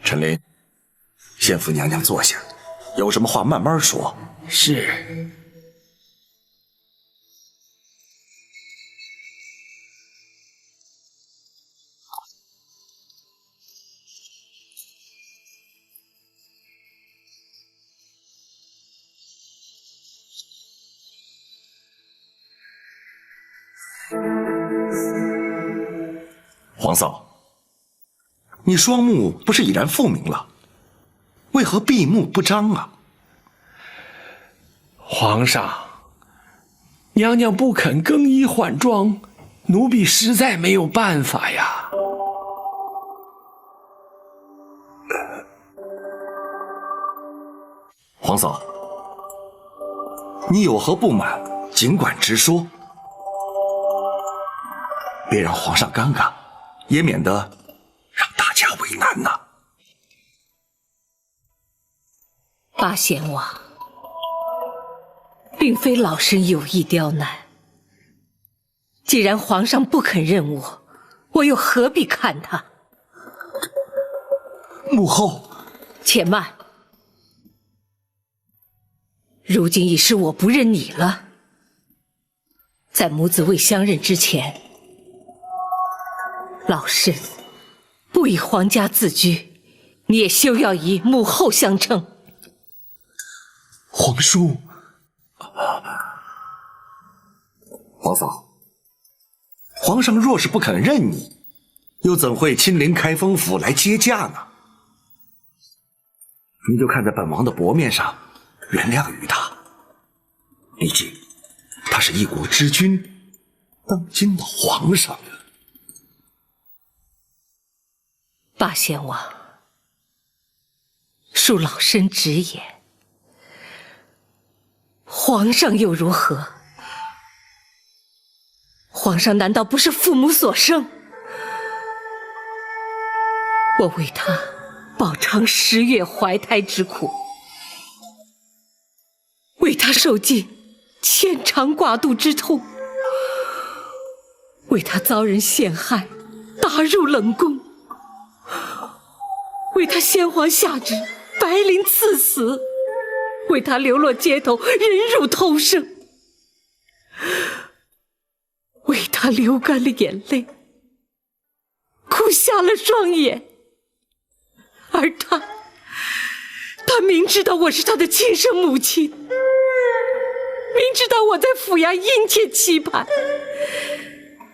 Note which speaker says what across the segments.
Speaker 1: 陈琳，先扶娘娘坐下，有什么话慢慢说。
Speaker 2: 是。
Speaker 1: 皇嫂，你双目不是已然复明了，为何闭目不张啊？
Speaker 2: 皇上，娘娘不肯更衣换装，奴婢实在没有办法呀。
Speaker 1: 皇嫂，你有何不满，尽管直说，别让皇上尴尬，也免得让大家为难呐。
Speaker 3: 八贤王，并非老身有意刁难，既然皇上不肯认我，我又何必看他？
Speaker 1: 母后，
Speaker 3: 且慢。如今已是我不认你了，在母子未相认之前，老身不以皇家自居，你也休要以母后相称。
Speaker 1: 皇叔，皇嫂，皇上若是不肯认你，又怎会亲临开封府来接驾呢？你就看在本王的薄面上，原谅于他。毕竟他是一国之君，当今的皇上。
Speaker 3: 八贤王，恕老身直言，皇上又如何？皇上难道不是父母所生？我为他饱尝10月怀胎之苦，为他受尽牵肠挂肚之痛，为他遭人陷害，打入冷宫，为他先皇下旨，白绫赐死，为他流落街头，忍辱偷生，为他流干了眼泪，哭瞎了双眼。而他明知道我是他的亲生母亲，明知道我在府衙殷切期盼，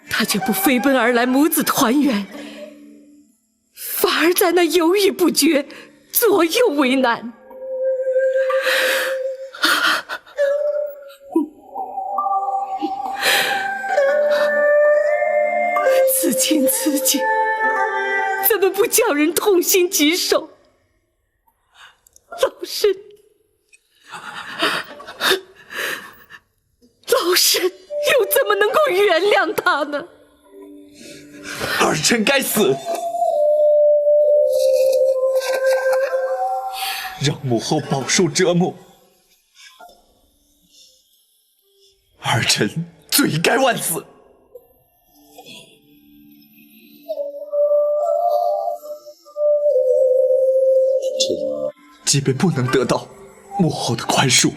Speaker 3: 他却不飞奔而来母子团圆，反而在那犹豫不决，左右为难。此情此景，怎么不叫人痛心疾首？老身又怎么能够原谅他呢？
Speaker 1: 儿臣该死，让母后饱受折磨，儿臣罪该万死。即便不能得到母后的宽恕，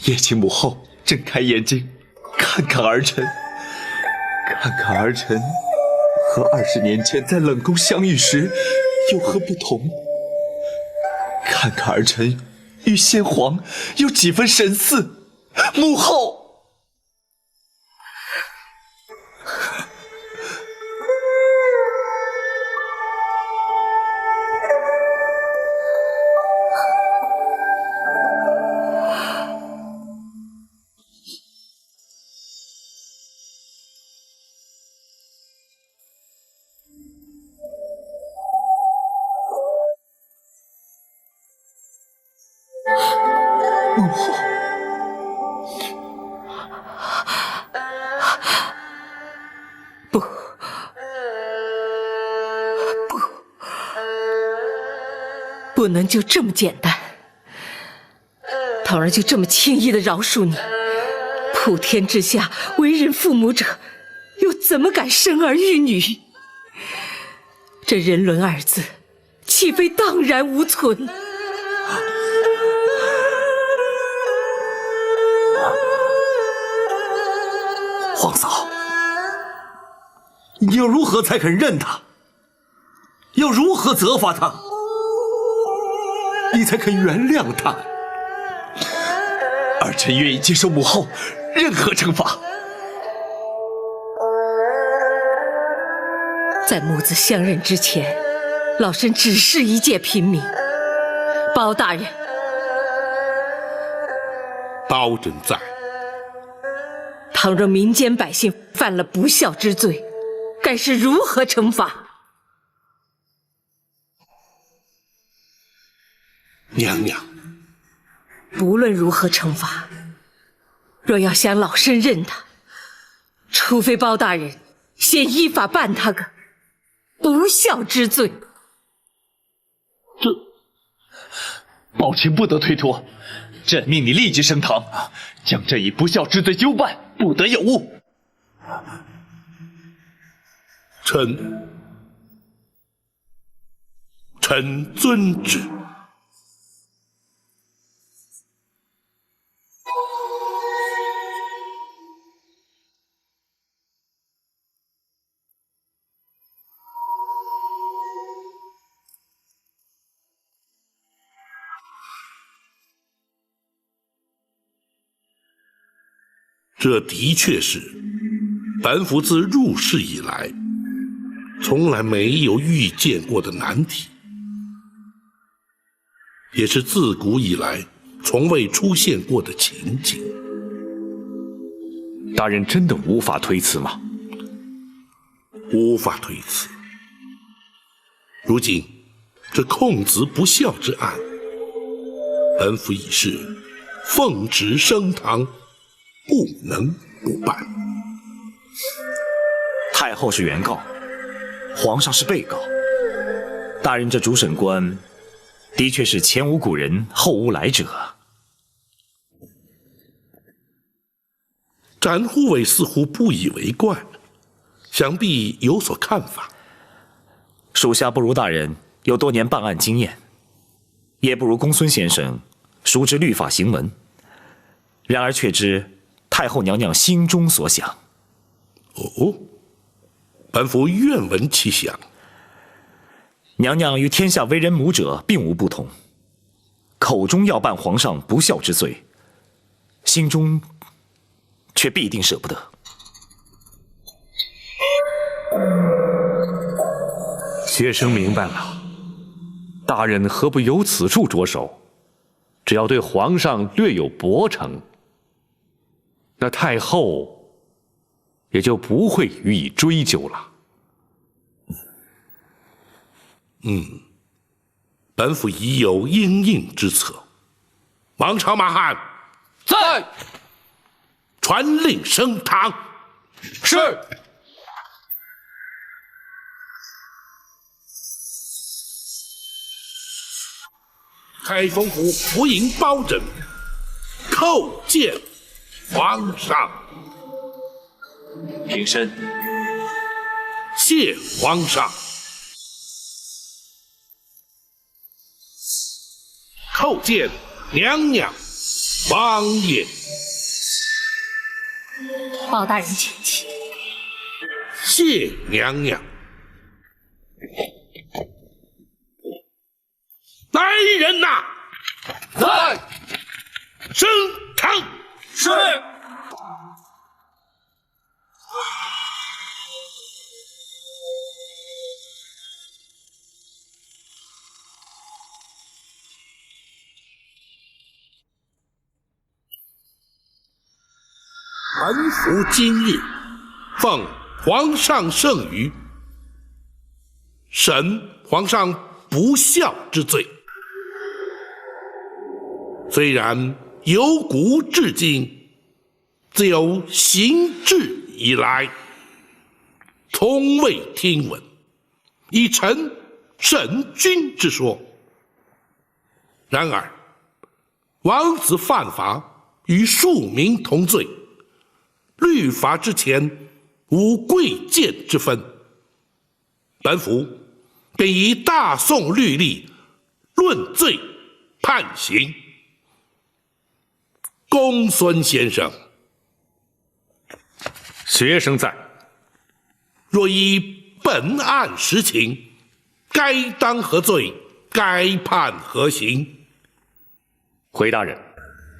Speaker 1: 也请母后睁开眼睛，看看儿臣，看看儿臣和20年前在冷宫相遇时有何不同，看看儿臣与先皇有几分神似。母后，母后，
Speaker 3: 不能就这么简单。桃儿就这么轻易的饶恕你？普天之下，为人父母者，又怎么敢生儿育女？这人伦二字，岂非荡然无存？
Speaker 1: 皇嫂，你要如何才肯认他？要如何责罚他？你才肯原谅他？儿臣愿意接受母后任何惩罚。
Speaker 3: 在母子相认之前，老身只是一介平民。包大人，
Speaker 4: 包拯在。
Speaker 3: 倘若民间百姓犯了不孝之罪，该是如何惩罚？
Speaker 4: 娘娘，
Speaker 3: 不论如何惩罚，若要想老身认他，除非包大人先依法办他个不孝之罪。
Speaker 1: 宝琴不得推脱，朕命你立即升堂，将这一不孝之罪究办，不得有误。
Speaker 4: 臣遵旨。这的确是本府自入世以来从来没有遇见过的难题，也是自古以来从未出现过的情景。
Speaker 5: 大人真的无法推辞吗？
Speaker 4: 无法推辞。如今这控子不孝之案，本府已是奉旨升堂，不能不办。
Speaker 5: 太后是原告，皇上是被告，大人这主审官的确是前无古人后无来者。
Speaker 4: 展护卫似乎不以为怪，想必有所看法。
Speaker 5: 属下不如大人有多年办案经验，也不如公孙先生熟知律法行文，然而却知太后娘娘心中所想。
Speaker 4: 哦，本府愿闻其详。
Speaker 5: 娘娘与天下为人母者并无不同，口中要办皇上不孝之罪，心中却必定舍不得。
Speaker 6: 学生明白了，大人何不由此处着手？只要对皇上略有薄惩，那太后也就不会予以追究了。
Speaker 4: 本府已有因应之策。王朝马汉，
Speaker 2: 在。
Speaker 4: 传令升堂。
Speaker 2: 是。
Speaker 4: 开封府府尹包拯叩见皇上。
Speaker 5: 平身。
Speaker 4: 谢皇上。叩见娘娘王爷。
Speaker 3: 包大人请起。
Speaker 4: 谢娘娘。来人呐！
Speaker 2: 在。
Speaker 4: 升堂。
Speaker 2: 是。
Speaker 4: 本府今日奉皇上圣谕，审皇上不孝之罪。虽然由古至今，自有行制以来，从未听闻以臣审君之说。然而，王子犯法与庶民同罪，律法之前无贵贱之分。本府便以大宋律例论罪判刑。公孙先生，
Speaker 6: 学生在。
Speaker 4: 若依本案实情，该当何罪？该判何刑？
Speaker 6: 回大人，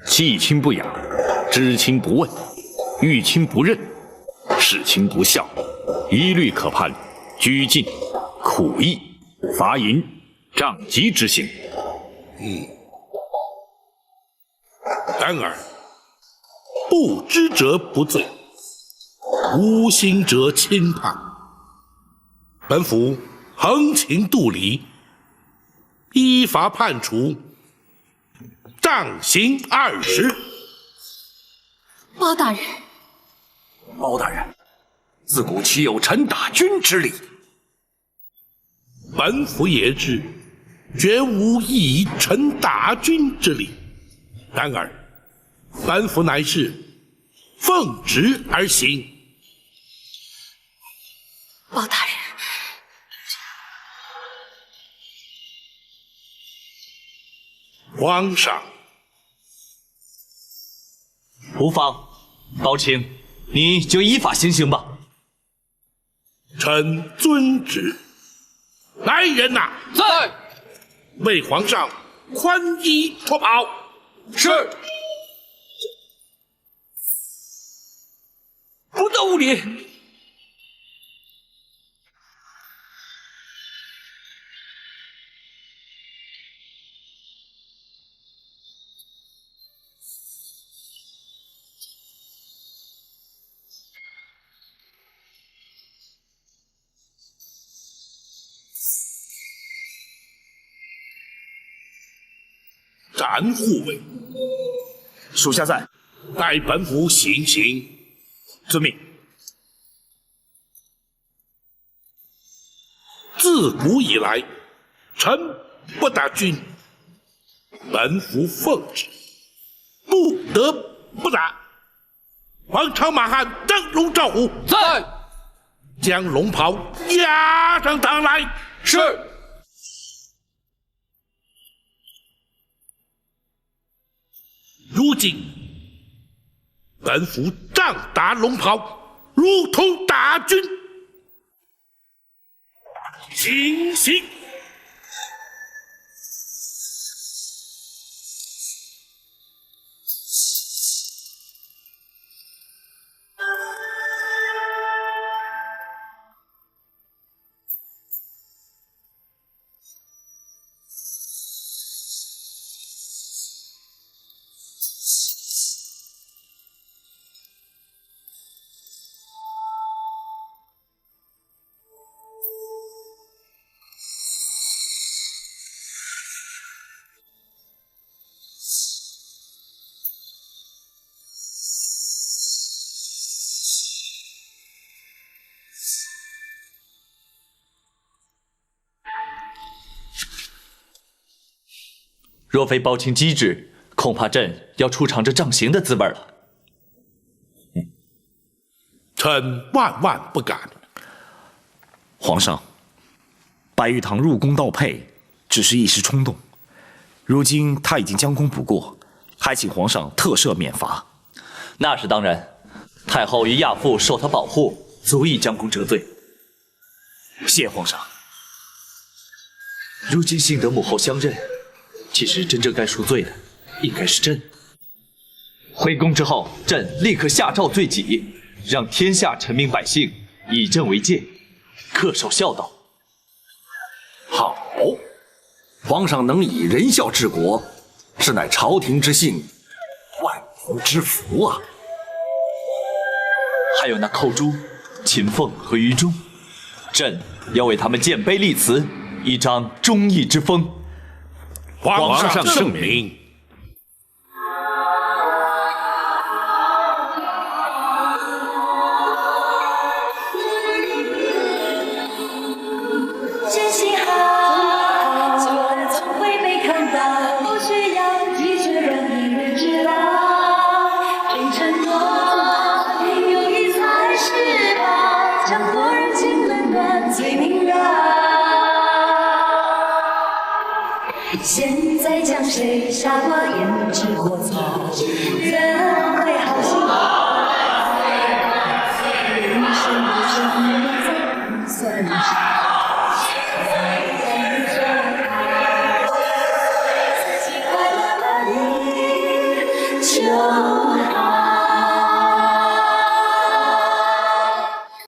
Speaker 6: 弃亲不养，知亲不问，遇亲不认，事亲不孝，一律可判拘禁、苦役、罚银、杖击之刑。
Speaker 4: 然而，不知者不罪，无心者轻判。本府横情度理，依法判处杖刑20。
Speaker 3: 包大人，
Speaker 2: 包大人，自古岂有臣打君之理？
Speaker 4: 本府也知，绝无以臣打君之理。然而，本府乃是奉旨而行。
Speaker 3: 包大人，
Speaker 4: 皇上，
Speaker 1: 无妨，包卿，你就依法行刑吧。
Speaker 4: 臣遵旨。来人呐！
Speaker 2: 在。
Speaker 4: 为皇上宽衣脱袍。
Speaker 2: 是。不得无礼。
Speaker 4: 斩护卫，
Speaker 5: 属下在。
Speaker 4: 待本府行刑。
Speaker 5: 遵命。
Speaker 4: 自古以来，臣不打君，本府奉旨，不得不打。王朝马汉灯笼照虎，
Speaker 2: 在。
Speaker 4: 将龙袍押上堂来。
Speaker 2: 是。
Speaker 4: 如今，本府杖打龙袍，如同打君。行刑！
Speaker 1: 若非包卿机智，恐怕朕要出尝这杖刑的滋味了。
Speaker 4: 臣万万不敢。
Speaker 5: 皇上，白玉堂入宫盗佩，只是一时冲动。如今他已经将功补过，还请皇上特赦免罚。
Speaker 1: 那是当然，太后与亚父受他保护，足以将功折罪。
Speaker 5: 谢皇上。
Speaker 1: 如今幸得母后相认，其实真正该赎罪的应该是朕。回宫之后，朕立刻下诏罪己，让天下臣民百姓以朕为戒，恪守孝道。
Speaker 2: 好，皇上能以仁孝治国，是乃朝廷之幸，万民之福啊！
Speaker 1: 还有那寇珠、秦凤和于忠，朕要为他们建碑立祠，以彰忠义之风。
Speaker 4: 皇上圣
Speaker 6: 明。
Speaker 4: 明。
Speaker 7: 真心好，总会被看到，不需要拒绝人意。最明了。现在将谁杀过胭脂过草人？